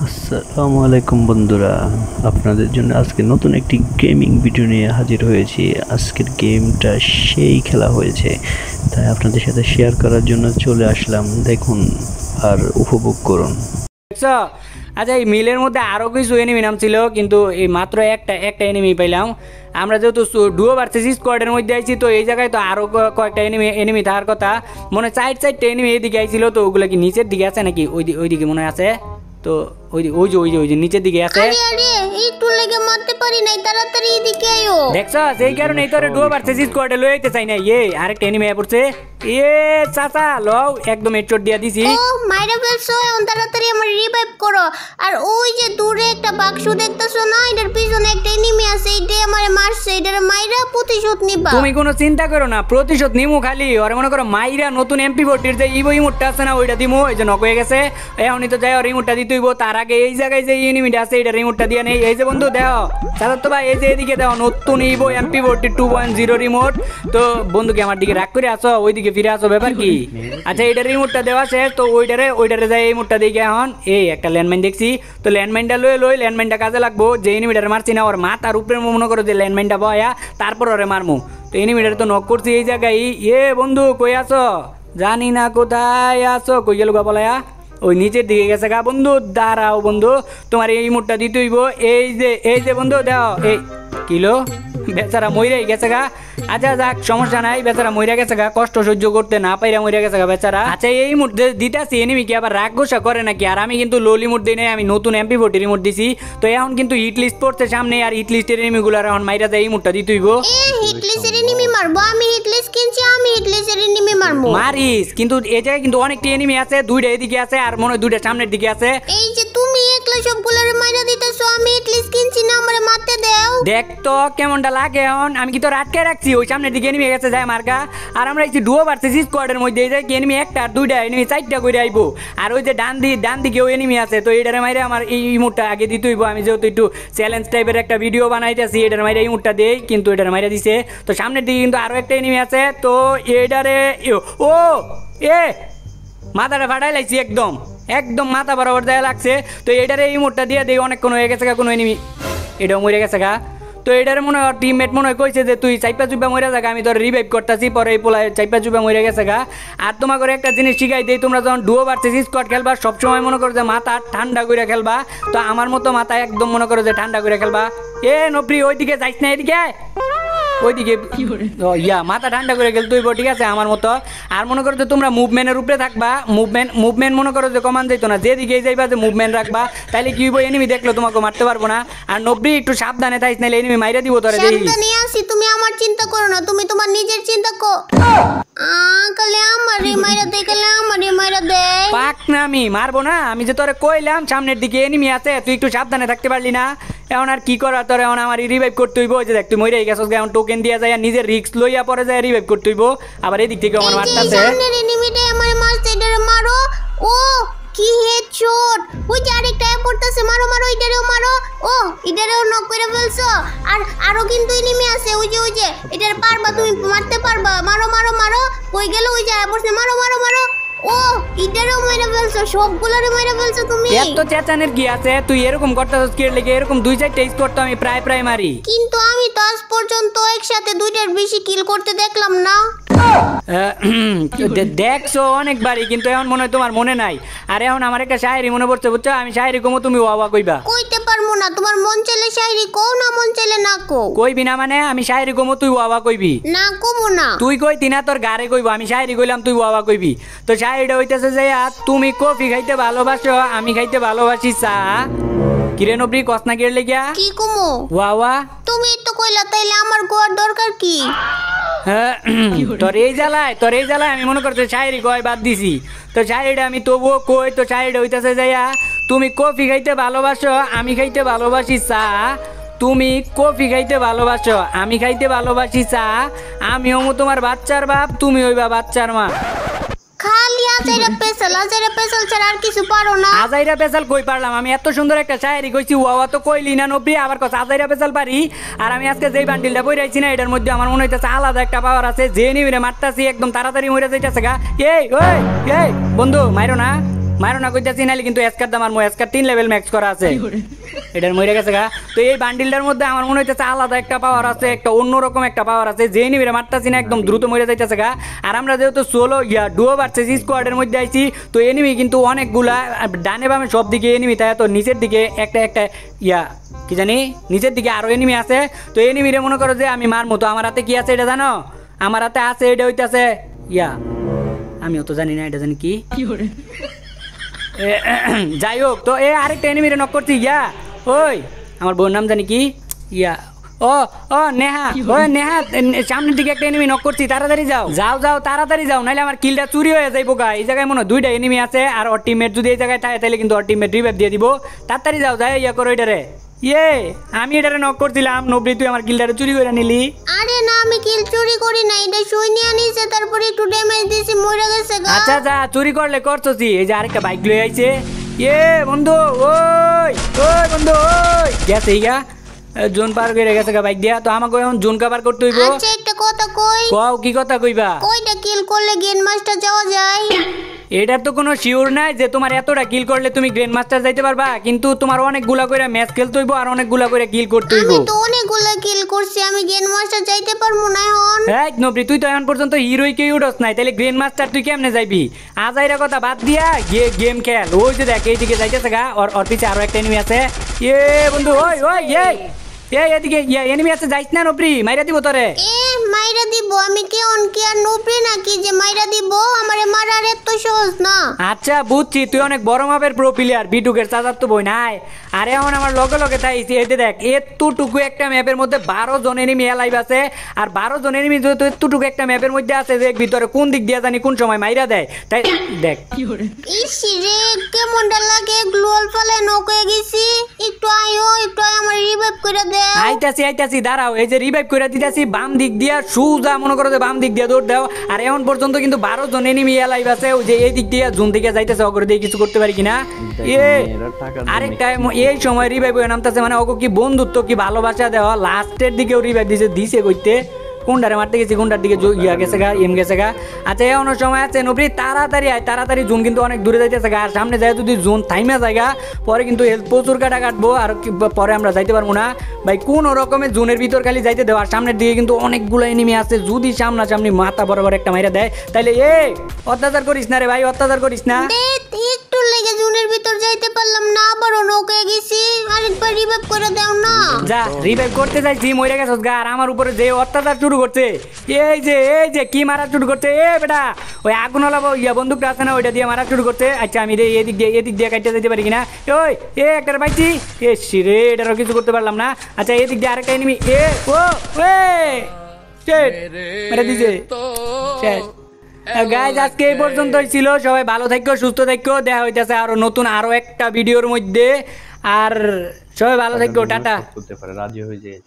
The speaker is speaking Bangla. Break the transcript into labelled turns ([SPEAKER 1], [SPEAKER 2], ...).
[SPEAKER 1] আসসালামু আলাইকুম বন্ধুরা, আপনাদের জন্য আজকে নতুন একটি গেমিং ভিডিও নিয়ে হাজির হয়েছি। আজকের গেমটা সেই খেলা হয়েছে, তাই আপনাদের সাথে শেয়ার করার জন্য চলে আসলাম। দেখুন আর উপভোগ করুন।
[SPEAKER 2] আচ্ছা, এই মিলের মধ্যে আরও কিছু এনিমি নাম ছিল, কিন্তু এই মাত্র একটা এনিমি পাইলাম। আমরা যেহেতু ডুও ভার্সেস স্কোয়াডের মধ্যে আইছি, তো এই জায়গায় তো আরও কয়েকটা এনিমি থাকার কথা। মনে হয় চারটে এনিমি এইদিকে আইছিল, তো ওগুলো কি নিচের দিকে আছে নাকি ওইদিকে মনে আছে? তো ওই যে নিচের দিকে আছে। দেখছো, সেই কারণে এই তোরে ডুও ভার্সেস স্কোয়াডে লই আইতে চাই না। আরেকটা এনিমি পড়ছে। চাচা লও, একদম হেডশট দিয়া দিছি।
[SPEAKER 3] ও মাইরা ফেলছো, তাড়াতাড়ি আমার রিভাইভ করো। আর ওই যে দূরে একটা বাক্স দেখতেছো না, এটার পিছনে একটা এনিমি আছে, এইটা আমারে মারছে, এটার মাইরা প্রতিশোধ নিবা।
[SPEAKER 2] তুমি কোনো চিন্তা করো না, প্রতিশোধ নিমু। খালি ওরে মনে করো মাইরা নতুন MP40 যে ইমোটটা আছে না, ওইটা দিমু। এই যে নক হয়ে গেছে, এখনই তো যাই ওর ইমোটটা দিতে হইব। তার আগে এই জায়গায় যে এনিমিটা আছে, এটা রিমোটটা দিয়ে নেই। এই যে বন্ধু দেও চাচা, তো ভাই এই যে এদিকে দেও নতুন MP40 2.0 রিমোট। তো বন্ধুকে আমার দিকে রাগ করে আসো, ওইদিকে ফিরে আসো, ব্যাপার কি? আচ্ছা, এইটা রিমোটটা দেওয়া শেষ, তো ওইটারে যাই এই মুটটা দেখে এখন এই একটা ল্যান্ডমাইন দেখছি, তো ল্যান্ডমাইনটা লই ল্যান্ডমাইনটা কাজে লাগবো। যে এনিমিটারে মারছি না, ওর মাথার উপরে মনে করো যে ল্যান্ডমাইনটা বয়া, তারপর ওরে মারমু। তো এনিমিটারে তো নক করছি এই জায়গায়। বন্ধু কই আছো? জানি না কোথায় আছো, কই গেল গা বলায়া? ওই নিচের দিকে গেছে গা। বন্ধু দাঁড়াও বন্ধু, তোমার এই মুটটা দিতে হইব। এই যে বন্ধু দাও। এই কিলো বেচারা মইরাই গেছে গা। আচ্ছা যাক, সমস্যা নাই, বেচারা মইরা গেছে গা, কষ্ট সহ্য করতে না পাইরা মইরা গেছে গা বেচারা। আচ্ছা, এই মুহূর্তে দিতেছি এনিমি কি আবার রাগ গোসা করে নাকি? আর আমি কিন্তু লো লিমোট দিই নাই, আমি নতুন MP40 রিমোট দিছি। তো এখন কিন্তু হিট লিস্ট পড়ছে সামনে, আর হিট লিস্টের এনিমিগুলো এখন মাইরা যায় এই মুটটা দিতে হইব।
[SPEAKER 3] হিট লিস্টের এনিমি মারবো আমি, হিট লিস্ট কিনছি আমি, হিট লিস্টের এনিমি মারবো।
[SPEAKER 2] মারিস, কিন্তু এই জায়গায় কিন্তু অনেকটা এনিমি আছে, দুইটা এদিকে আছে আর মনে হয় দুইটা সামনের দিকে আছে।
[SPEAKER 3] এই যে তুমি একলা সবগুলোরে মাইরা দিতেছো, আমি হিট লিস্ট কিনছি না, আমারে মারতে দাও।
[SPEAKER 2] দেখ তো কেমনটা লাগে এখন। আমি কি তো আটকে রাখছি, ওই সামনের দিকে এনিমি গেছে যায় মার্কা। আর আমরা এই ডুও ভার্সেস স্কোয়াডের মধ্যে এই যে এনিমি একটা আর দুইটা এনিমি চারটা করে আইবো। আর ওই যে ডান দিকেও এনিমি আছে, তো এটারে মাইরে আমার এই মুটটা আগে দিতে হইব। আমি যেহেতু একটু চ্যালেঞ্জ টাইপের একটা ভিডিও বানাইতেছি, এটার মাইরে এই মুটটা দেই, কিন্তু এটার মাইরে দিছে। তো সামনের দিকে কিন্তু আরো একটা এনিমি আছে, তো এটারে মাথাটা ফাটাই লাইছি, একদম মাথা বরাবর দেয়া লাগছে। তো এটারে এই মুটটা দিয়ে দেই। অনেকক্ষণ হয়ে গেছে গা, কোনো এনিমি এটাও মরে গেছে গা। তো এটার মনে হয় টিমমেট মনে হয় কইছে যে তুই চাইপা চুপা মরে যাগা, আমি তোর রিভাইভ করতেছি। পরে এই পোলায় চাইপা চুপা মরে গেছে গা। আর তোমাকে একটা জিনিস শিখাই দেই, তোমরা যখন ডুও ভার্সেস স্কোয়াড খেলবা, সবসময় মনে করো যে মাথা ঠান্ডা করে খেলবা। তো আমার মতো মাথা একদম মনে করো যে ঠান্ডা করে খেলবা। নপ্রি ওইদিকে যাইস না, এদিকে ওইদিকে মাথা ঠান্ডা করে খেলতে হইব, ঠিক আছে আমার মতো। আর মনে করো যে তোমরা মুভমেন্টের উপরে থাকবা, মুভমেন্ট মনে করো যে কমান যাইতো না, যেদিকে যাইবা যে মুভমেন্ট রাখবা, তাইলে কি হইব, এনিমি দেখলো তোমাকে মারতে পারবো না। আর নব্বই একটু সাবধানে থাইস, নাইলে এনিমি মাইরা দিব তোরে।
[SPEAKER 3] সাবধানে আছি, তুমি আমার চিন্তা করো না, তুমি তোমার নিজের চিন্তা করো। কালে আমারে মাইরা দে, কালে আমারে মাইরা দে।
[SPEAKER 2] পাক না, আমি মারবো না। আমি যে তোরে কইলাম সামনের দিকে এনিমি আছে, তুই একটু সাবধানে থাকতে পারলি না। এখন আর কি করার, তোর এখন আমার রিভাইভ করতে হইব। যে দেখ তুই মরে গেছস, এখন টোকেন দিয়া যায়, নিজের রিস্ক লইয়া পরে যায় রিভাইভ করতে হইব। আবার এদিক থেকে আমার মারতাছে,
[SPEAKER 3] সামনের এনিমিটা আমারে মারছে, এটারে মারো। ও কি হেডশট! ওই যে আরেকটা পড়তাছে, মারো এটারেও মারো। ও এটারেও নক করে ফেলছো। আর আরো কিন্তু এনিমি আছে, ওই যে এটারে পারবা, তুমি মারতে পারবা। মারো কই গেল? ওই যে পড়ছে, মারো। ও এটারেও মেরে ফেলছো, সবগুলোরে মেরে ফেলছো তুমি।
[SPEAKER 2] এত চেঁচানের কি আছে? তুই এরকম করতেছস কি লেগে? এরকম 2-4টা স্কোর তো আমি প্রায় মারি,
[SPEAKER 3] কিন্তু আমি তো আজ পর্যন্ত একসাথে 2টার বেশি কিল করতে দেখলাম না।
[SPEAKER 2] দেখছো অনেকবারই, কিন্তু এখন মনে হয় তোমার মনে নাই। আর এখন আমার একটা শায়রি মনে পড়ছে, বুঝছো? আমি শায়রি কমো, তুমি ওয়া কইবা।
[SPEAKER 3] কইতে পারবো না, তোমার মন চাইলে শায়রি কও, না মন চাইলে না কও।
[SPEAKER 2] কইবি না মানে? আমি শায়রি কমো, তুই ওয়া কইবি।
[SPEAKER 3] না কমো না।
[SPEAKER 2] তুই কইতি না, তোর গারে কইবো। আমি শায়রি কইলাম, তুই ওয়া কইবি। তো শায়রিটা হইতেছে যে তুমি কফি খাইতে ভালোবাসো, আমি খাইতে ভালোবাসি চা। কিরে নবরি, কস না কেড়ে লেগিয়া
[SPEAKER 3] কি কমো?
[SPEAKER 2] ওয়া তুমি
[SPEAKER 3] তো কইলা, তাইলে আমার গোয়ার দরকার কি?
[SPEAKER 2] তোর এই জ্বালায় আমি মনে করছি শায়রি কয় বাদ দিছি। তো শায়রিটা আমি তবুও কই। তো শায়রিটা হইতেছে যাইয়া, তুমি কফি খাইতে ভালোবাসো, আমি খাইতে ভালোবাসি চা। তুমি কফি খাইতে ভালোবাসো, আমি খাইতে ভালোবাসি চা। আমি হমু তোমার বাচ্চার বাপ, তুমি হইবা বাচ্চার মা।
[SPEAKER 3] খালি আজাইরা পেছাল ছাড়া আর কিছু পারো না।
[SPEAKER 2] আজাইরা পেছাল কই পারলাম? আমি এত সুন্দর একটা শায়রি কইছি, ওয়া তো কইলি না নবী, আবার কস আজাইরা পেছাল পারি। আর আমি আজকে যেই বান্ডিলটা বইরাইছি না, এটার মধ্যে আমার মনে হইতেছে আলাদা একটা পাওয়ার আছে। যে নিমিরে মারতাছি একদম তাড়াতাড়ি মরে যাইতেছে গা। এই বন্ধু মাইরো না, মারো না কইতাছি নাইলে কিন্তু এসকার দাম আর এসকার 3 লেভেল ম্যাক্স করা আছে এটার মরে গেছে গা। তো এই বান্ডিলটার মধ্যে আমার মনে হইতেছে আলাদা একটা পাওয়ার আছে, একটা অন্যরকম একটা পাওয়ার আছে, যে এনিমিরে মারতাছি না একদম দ্রুত মরে যাইতেছে গা। আর আমরা যেহেতু সোলো ডুও ভার্সেস স্কোয়াডের মধ্যে আইছি, তো এনিমি কিন্তু অনেকগুলা ডানে বামে সব দিকে এনিমি, তাই তো নিচের দিকে একটা একটা কি জানি নিচের দিকে আরো এনিমি আছে। তো এনিমিরে মনে করো যে আমি মারমু। তো আমার হাতে কি আছে এটা জানো? আমার হাতে আছে এটা হইতাছে আমিও তো জানি না এটা জানি কি। যাই হোক, তো আরেকটা এনিমিরে নক করছি। ওই আমার বোন নাম জানি কি ও নেহা। ওই নেহা, সামনের দিকে একটা এনিমি নক করছি, তাড়াতাড়ি যাও যাও যাও তাড়াতাড়ি যাও, নাহলে আমার কিলটা চুরি হয়ে যাইবো গা। এই জায়গায় মনে হয় 2টা এনিমি আছে, আর ওর টিমমেট যদি এই জায়গায় থাকে তাহলে কিন্তু ওর টিমমেট রিভাইভ দিয়ে দিব। তাড়াতাড়ি যাও, যাই করো এটারে। আমি এটারে নক করছিলাম, নবরি তুই আমার কিলটারে চুরি করে নিলি।
[SPEAKER 3] আরে না, আমি কিল চুরি করি না, এটা সৈনিক আনিছে, তারপরে একটু ড্যামেজ দিছি, মরে গেছে গা।
[SPEAKER 2] আচ্ছা যা, চুরি করলে করছসি। এই যে আরেকটা বাইক লয়ে আইছে। বন্ধু, ওই ওই বন্ধু, ওই গেছে জোন পার করে গেছে গা বাইক দিয়া। তো আমাকে এখন জোন কভার করতে হইব।
[SPEAKER 3] আচ্ছা একটা কথা কই।
[SPEAKER 2] কও, কি কথা কইবা?
[SPEAKER 3] কয়টা কিল করলে গ্র্যান্ড মাস্টার যাওয়া যায়?
[SPEAKER 2] এটার তো কোনো শিওর নাই যে তোমার এতটা কিল করলে তুমি গ্র্যান্ড মাস্টার যাইতে পারবা, কিন্তু তোমার অনেকগুলা করে ম্যাচ খেলতে হইব আর অনেকগুলা করে কিল করতে হইব।
[SPEAKER 3] আমি তো অনেকগুলা কিল করছি, আমি গ্র্যান্ড মাস্টার যাইতে পারবো না এখন।
[SPEAKER 2] নবরি, তুই তো এখন পর্যন্ত হিরোই কেউ উঠস নাই, তাহলে গ্র্যান্ড মাস্টার তুই কেমনে যাইবি? আজাইরা কথা বাদ দিয়া গেম খেল। ওই যে দেখ এইদিকে যাইতেছে গা, ওর পিছে আরো একটা এনিমি আছে। বন্ধু, ওই ওই এদিকে এনিমি আছে, যাইস না নবরি, মাইরা দিব তোরে।
[SPEAKER 3] মাইরা দিব? আমি কি আর নবরি নাকি যে মাইরা দিব? আমারে মারার এত সহজ না।
[SPEAKER 2] আচ্ছা বুঝছি, তুই অনেক বড় মাপের প্রো প্লেয়ার, বিটুকের চাচার তো বই নাই। আরে এখন আমার লগে লগে তাইছি, এতে দেখ এতটুকু একটা ম্যাপের মধ্যে 12 জন এনিমি লাইভ আছে। আর 12 জন এনিমি যেহেতু এতটুকু একটা ম্যাপের মধ্যে আছে, দেখ ভিতরে কোন দিক দিয়ে জানি কোন সময় মাইরা দেয়। তাই দেখ
[SPEAKER 3] রে কেমনটা লাগে, গ্লোয়াল ফলে নক হয়ে গেছি। একটু আয়ো, আমার রিভাইভ করে দে।
[SPEAKER 2] আইতাছি দাঁড়াও, এই যে রিভাইভ করে দিতেছি। বাম দিক দিয়া সুজা মনে করো যে বাম দিক দিয়ে দৌড় দাও। আর এখন পর্যন্ত কিন্তু 12 জন এনিমি লাইভ আছে। ওই যে এই দিক দিয়ে জুন দিকে যাইতেছে, অগরে দিয়ে কিছু করতে পারি কিনা। আরেকটা এই সময় রিভাইভ হয়ে নামতেছে, মানে ওকে কি বন্ধুত্ব কি ভালোবাসা দেওয়া। লাস্টের দিকেও রিভাইভ দিছে কইতে। কোনটারে মারতে গেছি, কোনটার দিকে গেছে গা, গেছে গা। আচ্ছা এমন সময় আছে নবরি, তাড়াতাড়ি আয়, তাড়াতাড়ি জোন কিন্তু অনেক দূরে যাইতেছে গা। আর সামনে যায় যদি জোন থাইমা জায়গা, পরে কিন্তু হেলথ প্রচুর কাটবো, আর পরে আমরা যাইতে পারবো না ভাই। কোন রকমের জোনের ভিতর খালি যাইতে দেওয়া। আর সামনের দিকে কিন্তু অনেকগুলো এনিমি আছে, যদি সামনাসামনি মাথা বরাবর একটা মাইরা দেয় তাহলে অত্যাচার করিস না রে ভাই, অত্যাচার করিস না।
[SPEAKER 3] একটু লেগে জোনের ভিতর যাইতে পারলাম না, আবারও নক হয়ে গেছি। আরেকবার রিভাইভ করে দাও না।
[SPEAKER 2] যা, রিভাইভ করতে যাইছি, মরে গেছস গা। আর আমার উপরে যে অত্যাচার শুরু করছে, এই যে কি মারা শুরু করছে। বেটা, ওই আগুনওয়ালা বন্দুকটা আছে না, ওইটা দিয়ে মারা শুরু করছে। আচ্ছা আমি এদিক দিয়ে কাটতে যেতে পারি কিনা। ওই একটা পাইছি, রে এটারও কিছু করতে পারলাম না। আচ্ছা এদিক দিয়ে আরেকটা এনিমি, মেরে দিছে। শেষ। গাইজ আজকে এই পর্যন্তই ছিল। সবাই ভালো থাকো, সুস্থ থাকো। দেখা হইতেছে আরো একটা ভিডিওর মধ্যে। আর সবাই ভালো থাকো, টাটা।
[SPEAKER 1] করতে পারে, রাজি হয়ে যায়।